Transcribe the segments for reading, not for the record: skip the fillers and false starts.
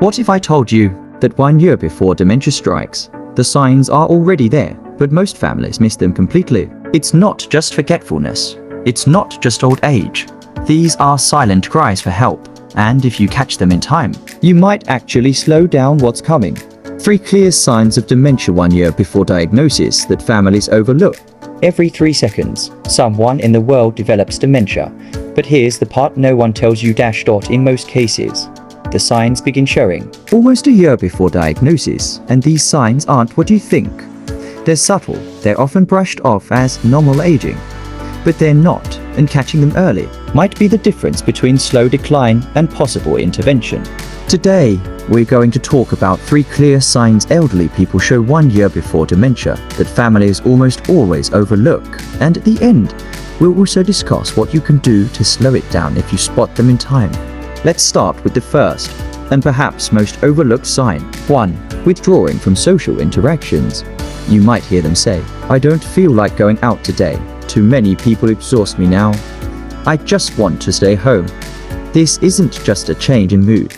What if I told you that 1 year before dementia strikes, the signs are already there, but most families miss them completely? It's not just forgetfulness. It's not just old age. These are silent cries for help, and if you catch them in time, you might actually slow down what's coming. 3 clear signs of dementia 1 year before diagnosis that families overlook. Every 3 seconds, someone in the world develops dementia. But here's the part no one tells you. In most cases, the signs begin showing almost a year before diagnosis, and these signs aren't what you think. They're subtle, they're often brushed off as normal aging. But they're not, and catching them early might be the difference between slow decline and possible intervention. Today, we're going to talk about 3 clear signs elderly people show 1 year before dementia that families almost always overlook, and at the end, we'll also discuss what you can do to slow it down if you spot them in time. Let's start with the first, and perhaps most overlooked sign. 1. Withdrawing from social interactions. You might hear them say, "I don't feel like going out today. Too many people exhaust me now. I just want to stay home." This isn't just a change in mood.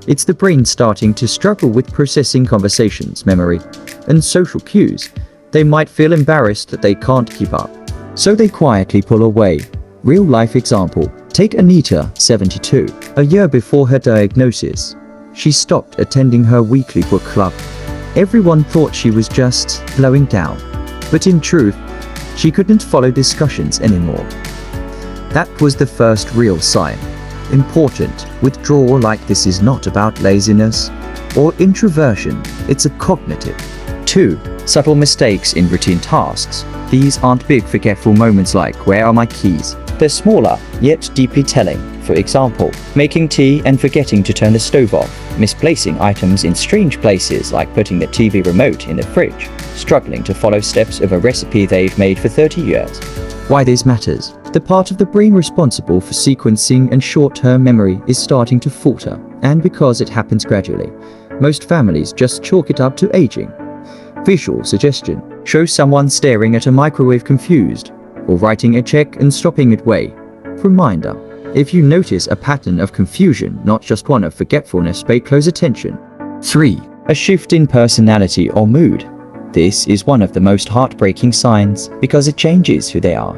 It's the brain starting to struggle with processing conversations, memory, and social cues. They might feel embarrassed that they can't keep up, so they quietly pull away. Real life example. Take Anita, 72. A year before her diagnosis, she stopped attending her weekly book club. Everyone thought she was just slowing down, but in truth, she couldn't follow discussions anymore. That was the first real sign. Important. Withdrawal like this is not about laziness or introversion, it's a cognitive. 2. Subtle mistakes in routine tasks. These aren't big forgetful moments like, "Where are my keys?" They're smaller, yet deeply telling. For example, making tea and forgetting to turn the stove off, misplacing items in strange places like putting the TV remote in the fridge, struggling to follow steps of a recipe they've made for 30 years. Why this matters? The part of the brain responsible for sequencing and short-term memory is starting to falter, and because it happens gradually, most families just chalk it up to aging. Visual suggestion. Show someone staring at a microwave confused, or writing a check and stopping midway. Reminder. If you notice a pattern of confusion, not just one of forgetfulness, pay close attention. 3. A shift in personality or mood. This is one of the most heartbreaking signs because it changes who they are.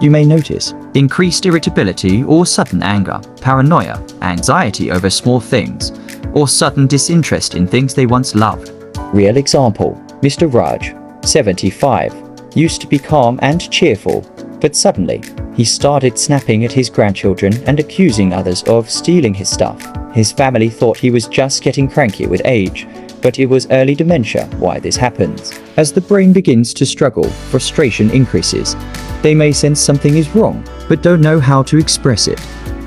You may notice increased irritability or sudden anger, paranoia, anxiety over small things, or sudden disinterest in things they once loved. Real example. Mr. Raj, 75, used to be calm and cheerful, but suddenly, he started snapping at his grandchildren and accusing others of stealing his stuff. His family thought he was just getting cranky with age, but it was early dementia why this happens. As the brain begins to struggle, frustration increases. They may sense something is wrong, but don't know how to express it.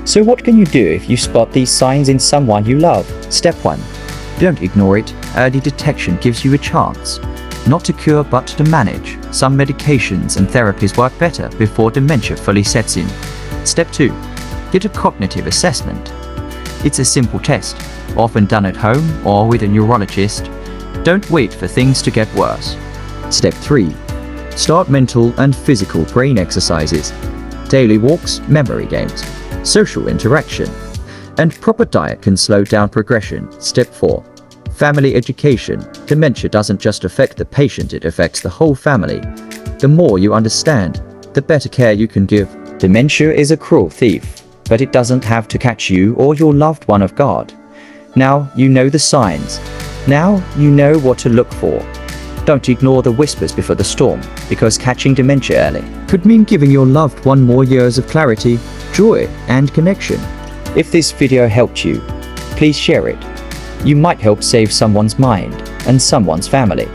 So what can you do if you spot these signs in someone you love? Step 1. Don't ignore it. Early detection gives you a chance. Not to cure, but to manage. Some medications and therapies work better before dementia fully sets in. Step 2. Get a cognitive assessment. It's a simple test, often done at home or with a neurologist. Don't wait for things to get worse. Step 3. Start mental and physical brain exercises. Daily walks, memory games, social interaction, and proper diet can slow down progression. Step 4. Family education. Dementia doesn't just affect the patient, it affects the whole family. The more you understand, the better care you can give. Dementia is a cruel thief, but it doesn't have to catch you or your loved one off guard. Now you know the signs. Now you know what to look for. Don't ignore the whispers before the storm, because catching dementia early could mean giving your loved one more years of clarity, joy, and connection. If this video helped you, please share it. You might help save someone's mind and someone's family.